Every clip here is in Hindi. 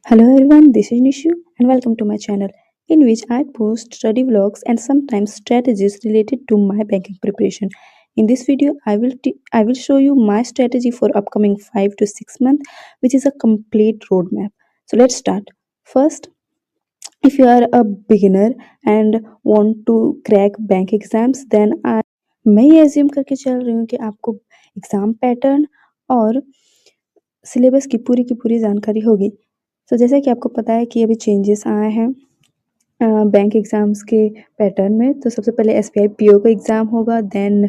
Hello everyone, this is Nishu and welcome to my channel in which I post study vlogs and sometimes strategies related to my banking preparation. In this video, I will show you my strategy for upcoming 5 to 6 months, which is a complete roadmap. So let's start. First, if you are a beginner and want to crack bank exams, then मैं ये एज्यूम करके चल रही हूँ कि आपको एग्जाम पैटर्न और सिलेबस की पूरी जानकारी होगी। तो जैसा कि आपको पता है कि अभी चेंजेस आए हैं बैंक एग्ज़ाम्स के पैटर्न में। तो सबसे पहले एसबीआई पीओ का एग्ज़ाम होगा, देन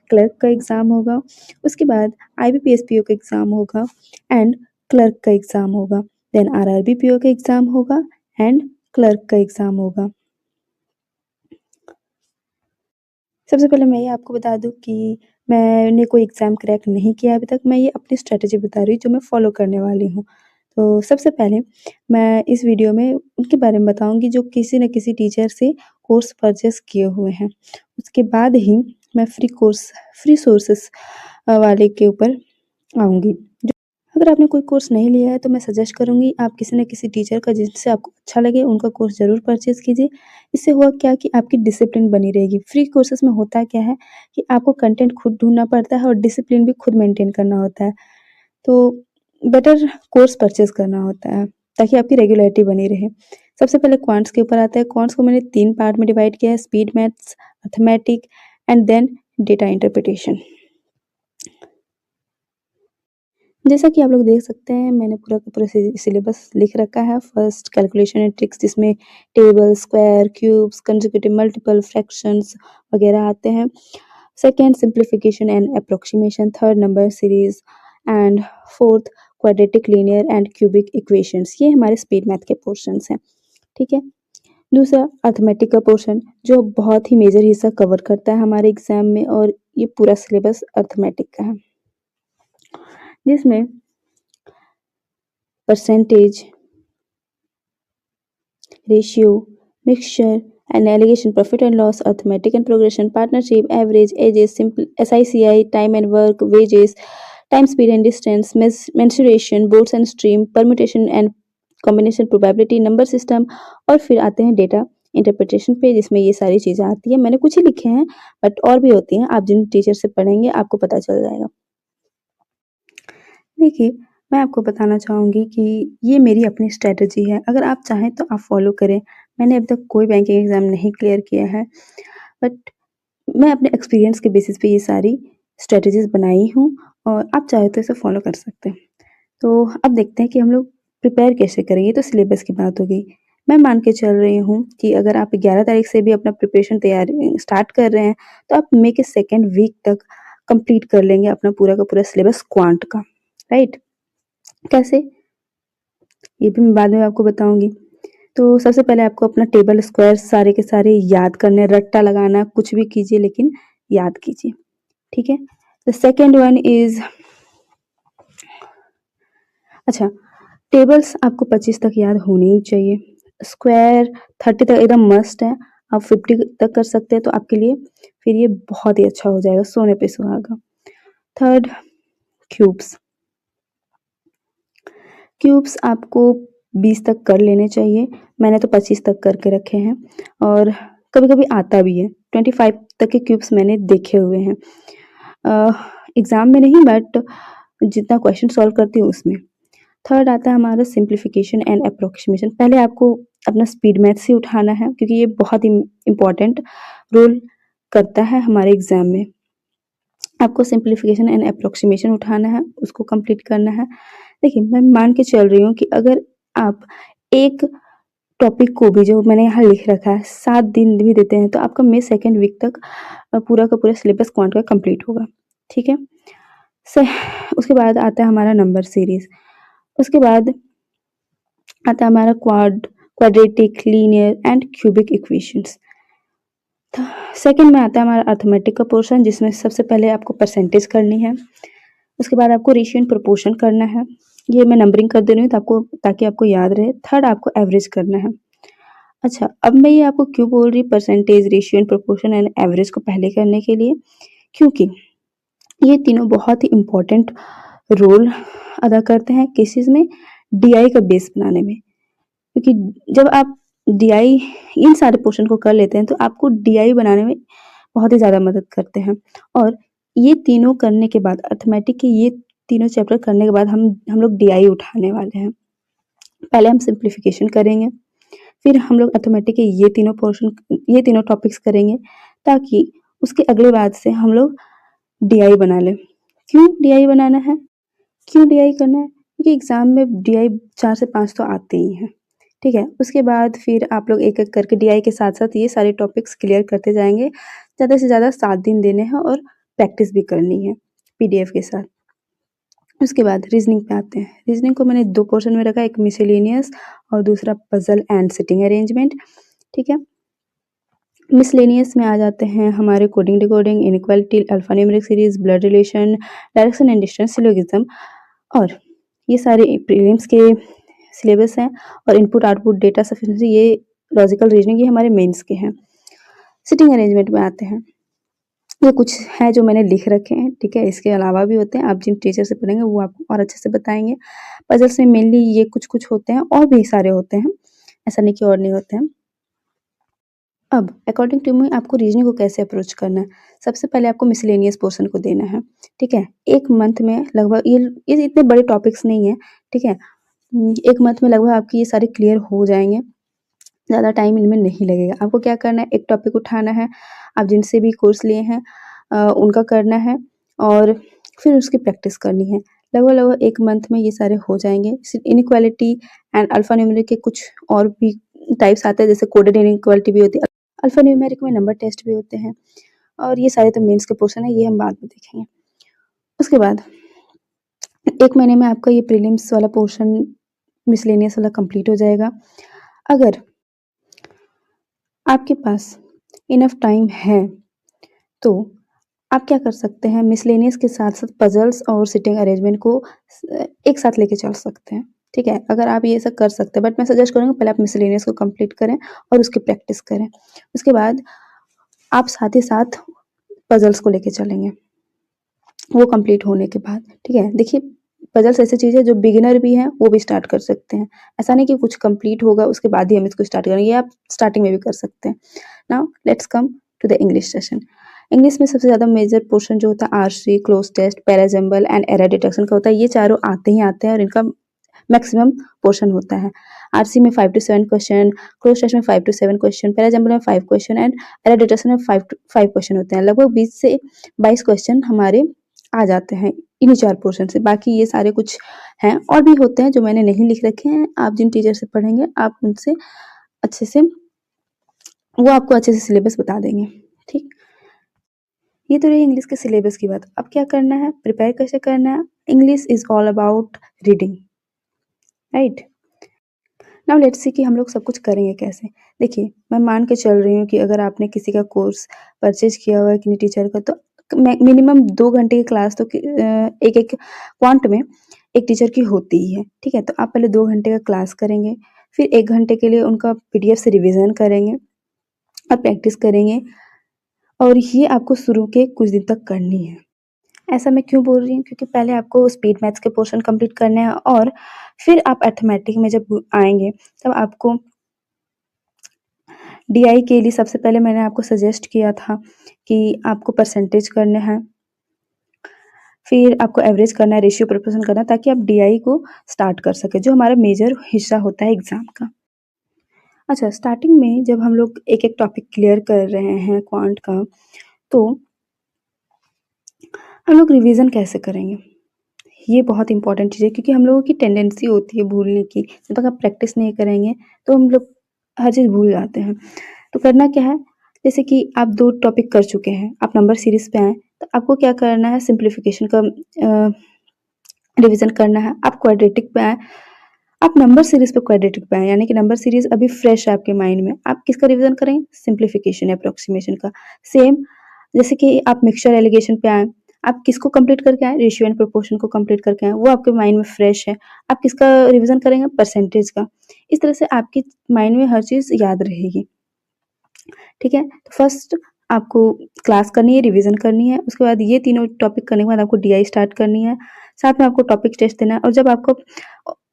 क्लर्क का एग्ज़ाम होगा, उसके बाद आईबीपीएस पीओ का एग्ज़ाम होगा एंड क्लर्क का एग्ज़ाम होगा, देन आरआरबी पीओ का एग्ज़ाम होगा एंड क्लर्क का एग्ज़ाम होगा। सबसे पहले मैं ये आपको बता दूँ कि मैंने कोई एग्ज़ाम क्रैक नहीं किया अभी तक, मैं ये अपनी स्ट्रैटेजी बता रही हूँ जो मैं फ़ॉलो करने वाली हूँ। तो सबसे पहले मैं इस वीडियो में उनके बारे में बताऊँगी जो किसी न किसी टीचर से कोर्स परचेज़ किए हुए हैं। उसके बाद ही मैं फ्री सोर्सेस वाले के ऊपर आऊँगी। अगर आपने कोई कोर्स नहीं लिया है तो मैं सजेस्ट करूँगी आप किसी न किसी टीचर का जिनसे आपको अच्छा लगे उनका कोर्स ज़रूर परचेज़ कीजिए। इससे हुआ क्या कि आपकी डिसिप्लिन बनी रहेगी। फ्री कोर्सेज़ में होता क्या है कि आपको कंटेंट खुद ढूँढना पड़ता है और डिसिप्लिन भी खुद मेंटेन करना होता है। तो बेटर कोर्स परचेज़ करना होता है ताकि आपकी रेगुलैरिटी बनी रहे। सबसे पहले क्वांट्स के ऊपर आता है। क्वांट्स को मैंने 3 पार्ट में डिवाइड किया है, speed maths, arithmetic and then data interpretation. जैसा कि आप लोग देख सकते हैं मैंने पूरा का पूरा सिलेबस लिख रखा है। फर्स्ट कैलकुलेशन एंड ट्रिक्स जिसमें table, square, cubes, consecutive multiple, fractions वगैरह आते हैं। Second simplification and approximation, third number series and fourth quadratic linear and cubic equations. ये हमारे स्पीड मैथ के पोर्शंस हैं, ठीक है। दूसरा अर्थमेटिक का पोर्शन जो बहुत ही मेजर हिस्सा कवर करता है हमारे एग्जाम में, और ये पूरा सिलेबस अर्थमेटिक का है जिसमें percentage, ratio, mixture and allegation, profit and loss, arithmetic and progression, partnership, average, ages, simple, SICI, time and work, wages, time, speed and distance, mensuration, boards and stream, permutation and combination, probability, number system, और फिर आते हैं डेटा इंटरप्रिटेशन पे जिसमें ये सारी चीज़ें आती हैं। मैंने कुछ ही लिखे हैं बट और भी होती हैं, आप जिन टीचर से पढ़ेंगे आपको पता चल जाएगा। देखिए, मैं आपको बताना चाहूँगी कि ये मेरी अपनी स्ट्रैटेजी है, अगर आप चाहें तो आप फ़ॉलो करें। मैंने अभी तक कोई बैंकिंग एग्ज़ाम नहीं क्लियर किया है, बट मैं अपने एक्सपीरियंस के बेसिस पे ये सारी स्ट्रैटेजीज़ बनाई हूँ और आप चाहें तो इसे फ़ॉलो कर सकते हैं। तो अब देखते हैं कि हम लोग प्रिपेयर कैसे करें, ये तो सिलेबस की बात हो गई। मैं मान के चल रही हूँ कि अगर आप 11 तारीख से भी अपना प्रिपरेशन तैयारी स्टार्ट कर रहे हैं, तो आप मई के सेकंड वीक तक कंप्लीट कर लेंगे अपना पूरा का पूरा सिलेबस क्वांट का, राइट? कैसे? ये भी मैं बाद में आपको बताऊँगी। तो सबसे पहले आपको अपना टेबल, स्क्वायर सारे के सारे याद करने, रट्टा लगाना, कुछ भी कीजिए लेकिन याद कीजिए, ठीक है? द सेकंड वन इज़ अच्छा, टेबल्स आपको 25 तक याद होने ही चाहिए। स्क्वायर 30 तक एकदम मस्ट है, आप 50 तक कर सकते हैं तो आपके लिए फिर ये बहुत ही अच्छा हो जाएगा, सोने पे सुहागा। Third, cubes. क्यूब्स आपको 20 तक कर लेने चाहिए, मैंने तो 25 तक करके रखे हैं और कभी-कभी आता भी है। 25 तक के क्यूब्स मैंने देखे हुए हैं। एग्ज़ाम में नहीं बट जितना क्वेश्चन सॉल्व करती हूँ उसमें। थर्ड आता है हमारा सिंप्लीफिकेशन एंड अप्रोक्सीमेशन। पहले आपको अपना स्पीड मैथ से उठाना है क्योंकि ये बहुत ही इम्पोर्टेंट रोल करता है हमारे एग्ज़ाम में। आपको सिंप्लीफिकेशन एंड अप्रोक्सीमेशन उठाना है, उसको कंप्लीट करना है। देखिए, मैं मान के चल रही हूँ कि अगर आप एक टॉपिक को भी जो मैंने यहाँ लिख रखा है 7 दिन भी देते हैं तो आपका मई सेकंड वीक तक पूरा का पूरा सिलेबस क्वांट का कंप्लीट होगा, ठीक है? उसके बाद आता है हमारा नंबर सीरीज़, उसके बाद आता है हमारा quadratic, linear and cubic equations. Second में आता है हमारा अर्थमेटिक का पोर्शन जिसमें सबसे पहले आपको परसेंटेज करनी है, उसके बाद आपको रेशियो एंड प्रोपोर्शन करना है। ये मैं नंबरिंग कर दे रही हूँ ताकि आपको याद रहे। थर्ड आपको एवरेज करना है। अच्छा, अब मैं ये आपको क्यों बोल रही percentage, ratio and proportion and average को पहले करने के लिए, क्योंकि ये तीनों बहुत ही इम्पोर्टेंट रोल अदा करते हैं किस चीज़ में, डीआई का बेस बनाने में। क्योंकि जब आप डीआई इन सारे पोर्शन को कर लेते हैं तो आपको डीआई बनाने में बहुत ही ज़्यादा मदद करते हैं। और ये तीनों करने के बाद अर्थमेटिक के ये तीनों चैप्टर करने के बाद हम लोग डीआई उठाने वाले हैं। पहले हम सिंप्लीफिकेशन करेंगे, फिर हम लोग अर्थमेटिक के ये तीनों टॉपिक्स करेंगे ताकि उसके अगले बाद से हम लोग डीआई बना लें। क्यों डीआई बनाना है? क्यों डीआई करना है? क्योंकि एग्ज़ाम में डीआई 4 से 5 तो आते ही हैं, ठीक है? उसके बाद फिर आप लोग एक-एक करके डीआई के साथ-साथ ये सारे टॉपिक्स क्लियर करते जाएँगे। ज़्यादा से ज़्यादा 7 दिन देने हैं और प्रैक्टिस भी करनी है पीडीएफ के साथ। उसके बाद रीज़निंग पे आते हैं। रीज़निंग को मैंने 2 पोर्शन में रखा है, एक मिसेलेनियस और दूसरा पज़ल एंड सिटिंग अरेंजमेंट, ठीक है? मिसलेनियस में आ जाते हैं हमारे coding decoding, inequality, alphanumeric series, blood relation, direction and distance syllogism और ये सारे प्रीलिम्स के सिलेबस हैं और इनपुट आउटपुट डेटा सफिशिएंसी ये लॉजिकल रीजनिंग ये हमारे मेंस के हैं। सिटिंग अरेंजमेंट में आते हैं। ये कुछ है जो मैंने लिख रखे हैं, ठीक है? इसके अलावा भी होते हैं, आप जिन टीचर से पढ़ेंगे वो आपको और अच्छे से बताएँगे। पज़ल्स में मेनली ये कुछ-कुछ होते हैं और भी सारे होते हैं, ऐसा नहीं कि और नहीं होते हैं। अब अकॉर्डिंग टू मी आपको रीजनिंग को कैसे अप्रोच करना है? सबसे पहले आपको मिसलेनियस पोर्शन को देना है, ठीक है? 1 मंथ में लगभग ये इतने बड़े टॉपिक्स नहीं हैं, ठीक है? 1 मंथ में लगभग आपके ये सारे क्लियर हो जाएँगे, ज़्यादा टाइम इनमें नहीं लगेगा। आपको क्या करना है, एक टॉपिक उठाना है, आप जिनसे भी कोर्स लिए हैं उनका करना है और फिर उसकी प्रैक्टिस करनी है। लगभग-लगभग 1 मंथ में ये सारे हो जाएँगे। सिर्फ इनइक्वालिटी एंड अल्फ़ान्यूमेरिक के कुछ और भी टाइप्स आते हैं, जैसे कोडेड इनइक्वालिटी भी होती है। अल्फ़ान्यूमेरिक में नंबर टेस्ट भी होते हैं और ये सारे तो मेंस के पोर्शन है, ये हम बाद में देखेंगे। उसके बाद 1 महीने में आपका ये प्रीलिम्स वाला पोर्शन मिसलेनियस वाला कंप्लीट हो जाएगा। अगर आपके पास इनफ टाइम है, तो आप क्या कर सकते हैं, मिसलेनियस के साथ-साथ पज़ल्स और सिटिंग अरेंजमेंट को एक साथ लेके चल सकते हैं, ठीक है? अगर आप ये सब कर सकते हैं, बट मैं सजेस्ट करूँगी पहले आप मिसलेनियस को कंप्लीट करें और उसकी प्रैक्टिस करें। उसके बाद आप साथ ही साथ पज़ल्स को लेके चलेंगे, वो कंप्लीट होने के बाद, ठीक है? देखिए, पज़ल्स ऐसी चीज़ है जो बिगिनर भी हैं, वो भी स्टार्ट कर सकते हैं। ऐसा नहीं कि कुछ कंप्लीट होगा, उसके बाद ही हम इसको स्टार्ट करेंगे, ये आप स्टार्टिंग में भी कर सकते हैं। Now let's come to the English session. English में सबसे ज़्यादा मेजर पोर्शन जो होता है RC, cloze test, parajumble and error detection का होता है। ये चारों आते ही आते हैं और इनका मैक्सिमम पोर्शन होता है। आरसी में 5 टू 7 क्वेश्चन, क्लोज़ टेस्ट में 5 टू 7 क्वेश्चन, पैराजंबल में 5 क्वेश्चन एंड एरर डिटेक्शन में 5 क्वेश्चन होते हैं। लगभग 20 से 22 क्वेश्चन हमारे आ जाते हैं इन्हीं 4 पोर्शन से। बाकी ये सारे कुछ हैं और भी होते हैं जो मैंने नहीं लिख रखे हैं। आप जिन टीचर से पढ़ेंगे आप उनसे अच्छे से वो आपको अच्छे से सिलेबस बता देंगे, ठीक? ये तो रही इंग्लिश के सिलेबस की बात। अब क्या करना है, प्रिपेयर कैसे करना है? English is all about reading, right? Now let's see कि हम लोग सब कुछ करेंगे कैसे। देखिए, मैं मान के चल रही हूँ कि अगर आपने किसी का कोर्स परचेज़ किया हुआ है किन्हीं टीचर का, तो मिनिमम 2 घंटे की क्लास तो एक-एक क्वांट में एक टीचर की होती ही है, ठीक है? तो आप पहले 2 घंटे का क्लास करेंगे, फिर 1 घंटे के लिए उनका पीडीएफ से रिवीजन करेंगे और प्रैक्टिस करेंगे और ये आपको शुरू के कुछ दिन तक करनी है। ऐसा मैं क्यों बोल रही हूँ? क्योंकि पहले आपको स्पीड मैथ्स के पोर्शन कंप्लीट करने हैं और फिर आप अरिथमेटिक में जब आएँगे, तब आपको डीआई के लिए सबसे पहले मैंने आपको सजेस्ट किया था कि आपको परसेंटेज करने हैं, फिर आपको एवरेज करना है, रेशियो प्रोपोर्शन करना है ताकि आप डीआई को स्टार्ट कर सकें, जो हमारा मेजर हिस्सा होता है एग्ज़ाम का। अच्छा, स्टार्टिंग में जब हम लोग एक-एक टॉपिक क्लियर कर रहे हैं क्वांट का, तो हम लोग रिवीजन कैसे करेंगे? ये बहुत इम्पोर्टेंट चीज़ है क्योंकि हम लोगों की टेंडेंसी होती है भूलने की। जब तक आप प्रैक्टिस नहीं करेंगे, तो हम लोग हर चीज़ भूल जाते हैं। तो करना क्या है, जैसे कि आप 2 टॉपिक कर चुके हैं, आप नंबर सीरीज़ पे आए, तो आपको क्या करना है, सिम्प्लीफिकेशन का रिवीजन करना है। आप क्वाड्रेटिक पे आए, आप नंबर सीरीज़ पे क्वाड्रेटिक पे आए, यानी कि नंबर सीरीज़ अभी फ्रेश है आपके माइंड में। आप किसका रिवीजन करेंगे? सिम्प्लीफिकेशन, एप्रोक्सीमेशन का। सेम जैसे कि आप मिक्सचर एलिगेशन पे आए, आप किसको कंप्लीट करके आए? रेशियो एंड प्रोपोर्शन को कंप्लीट करके आए, वो आपके माइंड में फ्रेश है। आप किसका रिवीजन करेंगे? परसेंटेज का। इस तरह से आपकी माइंड में हर चीज़ याद रहेगी, ठीक है? तो फर्स्ट आपको क्लास करनी है, रिवीजन करनी है, उसके बाद ये तीनों टॉपिक करने के बाद आपको डीआई स्टार्ट करनी है, साथ में आपको टॉपिक टेस्ट देना है और जब आपको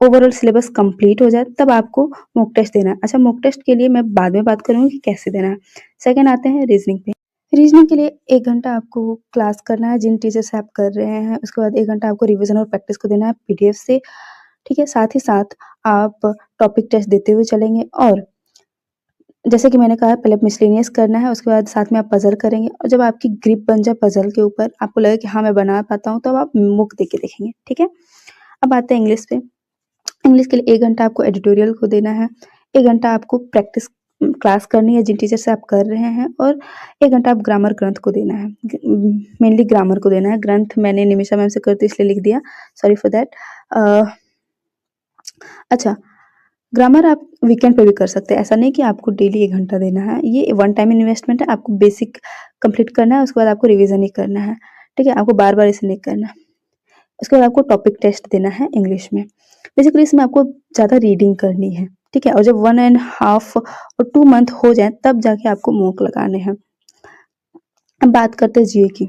ओवरऑल सिलेबस कंप्लीट हो जाए तब आपको मॉक टेस्ट देना है। अच्छा, मॉक टेस्ट के लिए मैं बाद में बात करूँगी कि कैसे देना है। सेकंड आते हैं रीज़निंग पे। रीज़निंग के लिए 1 घंटा आपको क्लास करना है जिन टीचर से आप कर रहे हैं, उसके बाद 1 घंटा आपको रिवीज़न और प्रैक्टिस को देना है पीडीएफ से, ठीक है? साथ ही साथ आप टॉपिक टेस्ट देते हुए चलेंगे और जैसे कि मैंने कहा पहले मिसलेनियस करना है, उसके बाद साथ में आप पज़ल करेंगे और जब आपकी ग्रिप बन जाए पज़ल के ऊपर, आपको लगे कि हाँ, मैं बना पाता हूँ, तब आप मॉक दे के देखेंगे, ठीक है? अब आते हैं इंग्लिश पे। इंग्लिश के लिए 1 घंटा आपको एडिटोरियल को देना है, 1 घंटा आपको प्रैक्टिस क्लास करनी है जिन टीचर से आप कर रहे हैं और 1 घंटा आप ग्रामर ग्रंथ को देना है। मेनली ग्रामर को देना है, ग्रंथ मैंने निमिषा मैम से करती इसलिए लिख दिया, सॉरी फॉर दैट। अच्छा, ग्रामर आप वीकेंड पे भी कर सकते हैं, ऐसा नहीं कि आपको डेली 1 घंटा देना है, ये वन टाइम इन्वेस्टमेंट है, आपको बेसिक कंप्लीट करना है, उसके बाद आपको रिवीजन ही करना है, ठीक है? आपको बार-बार इसे नहीं करना। उसके बाद आपको टॉपिक टेस्ट देना है इंग्लिश में। बेसिकली इसमें आपको ज़्यादा रीडिंग करनी है, ठीक है? और जब 1 एंड हाफ और 2 मंथ हो जाएँ तब जाके आपको मॉक लगाने हैं। अब बात करते हैं जीए की।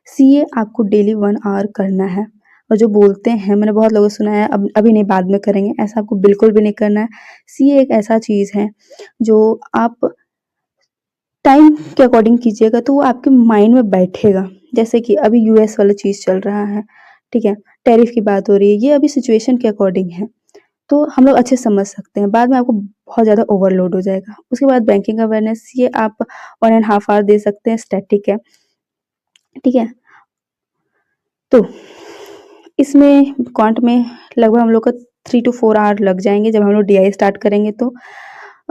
सीए आपको डेली 1 आवर करना है और जो बोलते हैं मैंने बहुत लोगों से सुना है अब अभी नहीं बाद में करेंगे, ऐसा आपको बिल्कुल भी नहीं करना है। सीए एक ऐसा चीज़ है जो आप टाइम के अकॉर्डिंग कीजिएगा तो वो आपके माइंड में बैठेगा। जैसे कि अभी यूएस वाला चीज़ चल रहा है, ठीक है? टैरिफ की बात हो रही है, ये अभी सिचुएशन के अकॉर्डिंग है। तो हम लोग अच्छे से समझ सकते हैं, बाद में आपको बहुत ज़्यादा ओवरलोड हो जाएगा। उसके बाद बैंकिंग अवेयरनेस ये आप 1 एंड हाफ आवर दे सकते हैं, स्टैटिक है, ठीक है? तो इसमें क्वांट में लगभग हम लोग का 3 टू 4 आवर लग जाएँगे जब हम लोग डीआई स्टार्ट करेंगे तो।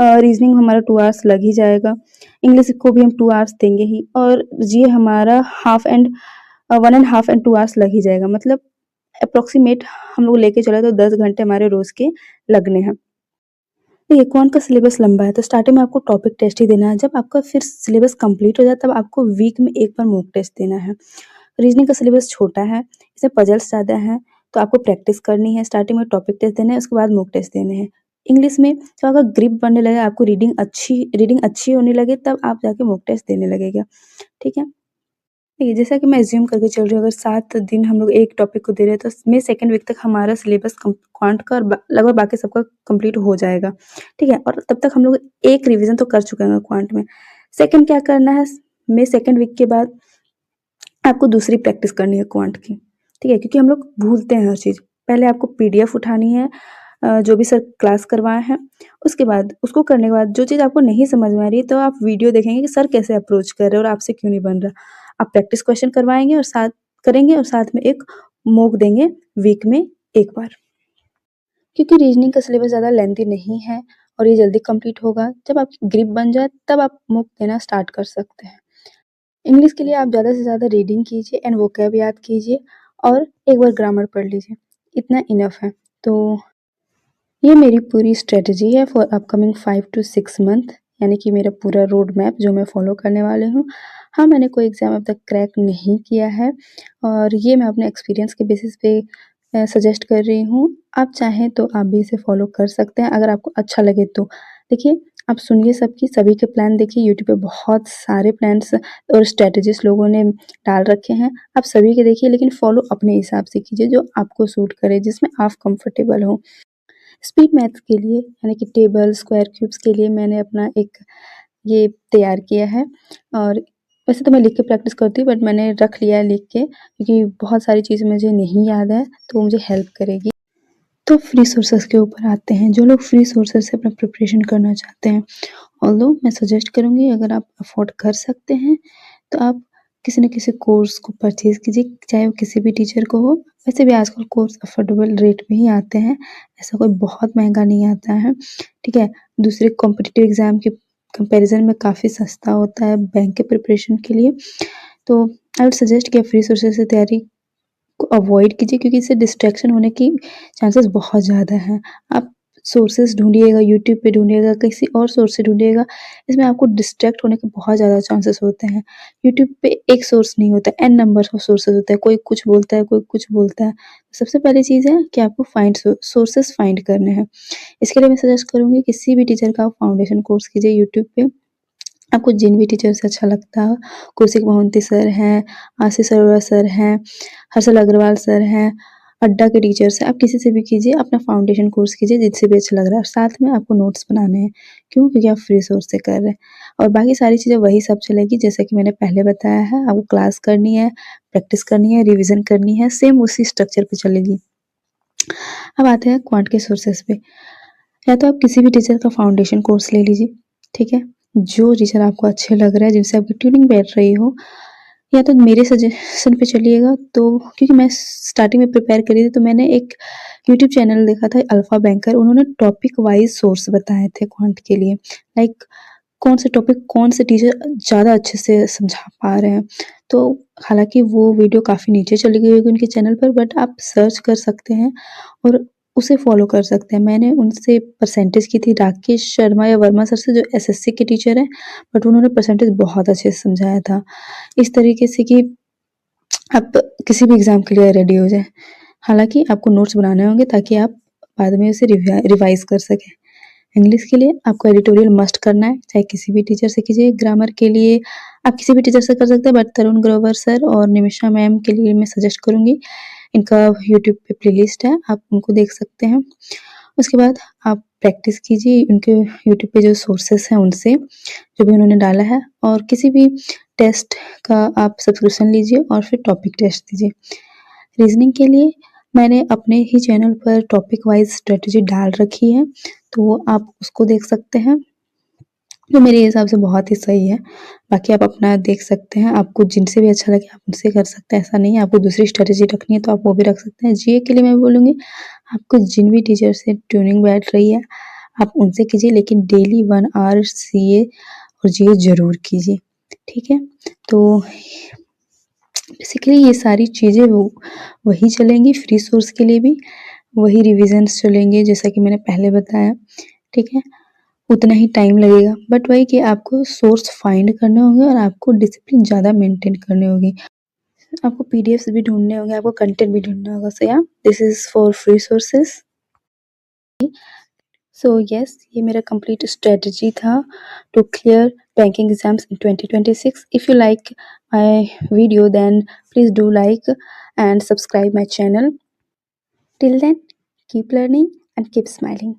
रीज़निंग में हमारा 2 आवर्स लग ही जाएगा। इंग्लिश को भी हम 2 आवर्स देंगे ही और ये हमारा 1 एंड हाफ एंड 2 आवर्स लग ही जाएगा। मतलब एप्रोक्सिमेट हम लोग लेके चले तो 10 घंटे हमारे रोज़ के लगने हैं। देखिए क्वांट का सिलेबस लंबा है तो स्टार्टिंग में आपको टॉपिक टेस्ट ही देना है। जब आपका फिर सिलेबस कंप्लीट हो जाए तब आपको वीक में 1 बार मॉक टेस्ट देना है। रीज़निंग का सिलेबस छोटा है, इसमें पज़ल्स ज़्यादा हैं, तो आपको प्रैक्टिस करनी है। स्टार्टिंग में टॉपिक टेस्ट देना है, उसके बाद मॉक टेस्ट देने हैं। इंग्लिश में जब आपका ग्रिप बनने लगे, आपको रीडिंग अच्छी होने लगे, तब आप जाके मॉक टेस्ट देने लगेगा, ठीक है? देखिए, जैसा कि मैं अज़्यूम करके चल रही हूँ, अगर 7 दिन हम लोग एक टॉपिक को दे रहे हैं, तो मई सेकंड वीक तक हमारा सिलेबस क्वांट का और लगभग बाकी सबका कंप्लीट हो जाएगा, ठीक है? और तब तक हम लोग एक रिवीजन तो कर चुके हैं क्वांट में। सेकंड क्या करना है, मई सेकंड वीक के बाद आपको दूसरी प्रैक्टिस करनी है क्वांट की, ठीक है? क्योंकि हम लोग भूलते हैं हर चीज़। पहले आपको पीडीएफ उठानी है जो भी सर क्लास करवाए हैं, उसके बाद उसको करने के बाद जो चीज़ आपको नहीं समझ में आ रही है, तो आप वीडियो देखेंगे कि सर कैसे अप्रोच कर रहे हैं और आपसे क्यों नहीं बन रहा। आप प्रैक्टिस क्वेश्चन करवाएँगे और साथ में एक मॉक देंगे वीक में 1 बार। क्योंकि रीजनिंग का सिलेबस ज़्यादा लेंथी नहीं है और ये जल्दी कंप्लीट होगा। जब आपकी ग्रिप बन जाए तब आप मॉक देना स्टार्ट कर सकते हैं। इंग्लिश के लिए आप ज़्यादा से ज़्यादा रीडिंग कीजिए एंड वोकैब याद कीजिए और एक बार ग्रामर पढ़ लीजिए, इतना इनफ है। तो ये मेरी पूरी स्ट्रेटजी है फॉर अपकमिंग 5 टू 6 मंथ, यानी कि मेरा पूरा रोड मैप जो मैं फॉलो करने वाली हूँ। हाँ, मैंने कोई एग्ज़ाम अब तक क्रैक नहीं किया है और ये मैं अपने एक्सपीरियंस के बेसिस पे सजेस्ट कर रही हूँ। आप चाहें तो आप भी इसे फॉलो कर सकते हैं अगर आपको अच्छा लगे तो। देखिए, आप सुनिए सभी के प्लान देखिए, यूट्यूब पे बहुत सारे प्लान्स और स्ट्रैटेजीज़ लोगों ने डाल रखे हैं। आप सभी के देखिए लेकिन फॉलो अपने हिसाब से कीजिए जो आपको सूट करे, जिसमें आप कंफर्टेबल हो। स्पीड मैथ्स के लिए यानी कि टेबल, स्क्वायर, क्यूब्स के लिए मैंने अपना एक ये तैयार किया है और वैसे तो मैं लिख के प्रैक्टिस करती हूँ बट मैंने रख लिया है लिख के क्योंकि बहुत सारी चीज़ें मुझे नहीं याद है, तो वो मुझे हेल्प करेगी। तो फ्री सोर्सेज़ के ऊपर आते हैं, जो लोग फ्री सोर्सेज़ से अपना प्रिपरेशन करना चाहते हैं, ऑल्दो मैं सजेस्ट करूँगी अगर आप अफ़ोर्ड कर सकते हैं, तो आप किसी न किसी कोर्स को परचेज़ कीजिए, चाहे वो किसी भी टीचर को हो। वैसे भी आजकल कोर्स अफ़ोर्डेबल रेट में ही आते हैं, ऐसा कोई बहुत महँगा नहीं आता है, ठीक है? दूसरे कॉम्पिटिटिव एग्ज़ाम के कंपैरिज़न में काफ़ी सस्ता होता है बैंक के प्रिपरेशन के लिए। तो आई वुड सजेस्ट कि आप फ्री सोर्सेज़ से तैयारी को अवॉइड कीजिए क्योंकि इससे डिस्ट्रैक्शन होने की चांसेस बहुत ज़्यादा हैं। आप सोर्सेज़ ढूँढिएगा, यूट्यूब पे ढूँढिएगा, किसी और सोर्स से ढूँढिएगा, इसमें आपको डिस्ट्रैक्ट होने के बहुत ज़्यादा चांसेस होते हैं। यूट्यूब पे एक सोर्स नहीं होता, एन नंबर ऑफ सोर्सेज़ होते हैं, कोई कुछ बोलता है, कोई कुछ बोलता है। सबसे पहली चीज़ है कि आपको सोर्सेज़ फाइंड करने हैं। इसके लिए मैं सजेस्ट करूँगी किसी भी टीचर का आप फाउंडेशन कोर्स कीजिए यूट्यूब पे। आपको जिन भी टीचर से अच्छा लगता हो, कौशिक मोहंती सर हैं, आशीष अरोड़ा सर हैं, हर्षल अग्रवाल सर हैं, अड्डा के टीचर्स हैं, आप किसी से भी कीजिए, अपना फाउंडेशन कोर्स कीजिए जिससे भी अच्छा लग रहा है और साथ में आपको नोट्स बनाने हैं। क्यों? क्योंकि आप फ्री सोर्स से कर रहे हैं और बाकी सारी चीज़ें वही सब चलेगी जैसा कि मैंने पहले बताया है, आपको क्लास करनी है, प्रैक्टिस करनी है, रिवीजन करनी है, सेम उसी स्ट्रक्चर पे चलेगी। अब आते हैं क्वांट के सोर्सेस पे। या तो आप किसी भी टीचर का फाउंडेशन कोर्स ले लीजिए, ठीक है? जो टीचर आपको अच्छे लग रहे हैं, जिनसे आपकी ट्यूनिंग बैठ रही हो, या तो मेरे सजेशन पे चलिएगा तो क्योंकि मैं स्टार्टिंग में प्रिपेयर करी थी तो मैंने एक यूट्यूब चैनल देखा था अल्फा बैंकर, उन्होंने टॉपिक वाइज़ सोर्स बताए थे क्वांट के लिए। लाइक कौन से टॉपिक कौन से टीचर ज़्यादा अच्छे से समझा पा रहे हैं। तो हालाँकि वो वीडियो काफ़ी नीचे चली गई होगी उनके चैनल पर बट आप सर्च कर सकते हैं और उसे फ़ॉलो कर सकते हैं। मैंने उनसे परसेंटेज की थी राकेश शर्मा या वर्मा सर से जो एसएससी के टीचर हैं, बट उन्होंने परसेंटेज बहुत अच्छे से समझाया था। इस तरीके से कि आप किसी भी एग्ज़ाम के लिए रेडी हो जाएँ। हालाँकि आपको नोट्स बनाने होंगे ताकि आप बाद में उसे रिवाइज़ कर सकें। इंग्लिश के लिए आपको एडिटोरियल मस्ट करना है, चाहे किसी भी टीचर से कीजिए। ग्रामर के लिए आप किसी भी टीचर से कर सकते हैं बट तरुण ग्रोवर सर और निमिषा मैम के लिए मैं सजेस्ट करूँगी। इनका यूट्यूब पे प्लेलिस्ट है, आप उनको देख सकते हैं। उसके बाद आप प्रैक्टिस कीजिए उनके यूट्यूब पे जो सोर्सेस हैं उनसे, जो भी उन्होंने डाला है और किसी भी टेस्ट का आप सब्सक्रिप्शन लीजिए और फिर टॉपिक टेस्ट दीजिए। रीज़निंग के लिए मैंने अपने ही चैनल पर टॉपिक वाइज़ स्ट्रैटेजी डाल रखी है, तो आप उसको देख सकते हैं, जो मेरे हिसाब से बहुत ही सही है। बाकी आप अपना देख सकते हैं, आपको जिनसे भी अच्छा लगे आप उनसे कर सकते हैं, ऐसा नहीं है आपको दूसरी स्ट्रैटेजी रखनी है तो आप वो भी रख सकते हैं। जीए के लिए मैं बोलूँगी आपको जिन भी टीचर से ट्यूनिंग बैठ रही है, आप उनसे कीजिए लेकिन डेली 1 आवर सीए और जीए ज़रूर कीजिए, ठीक है? तो बेसिकली ये सारी चीज़ें वो वही चलेंगी फ्री सोर्स के लिए भी, वही रिविज़न्स चलेंगे जैसा कि मैंने पहले बताया, ठीक है? उतना ही टाइम लगेगा बट वही कि आपको सोर्स फाइंड करने होंगे और आपको डिसिप्लिन ज़्यादा मेंटेन करनी होगी। आपको पीडीएफ्स भी ढूँढने होंगे, आपको कंटेंट भी ढूँढना होगा। So yeah this is for free sources. So yes ये मेरा कंप्लीट स्ट्रेटजी था to clear banking exams in 2026। If you like my video then please do like and subscribe my channel. Till then, keep learning and keep smiling.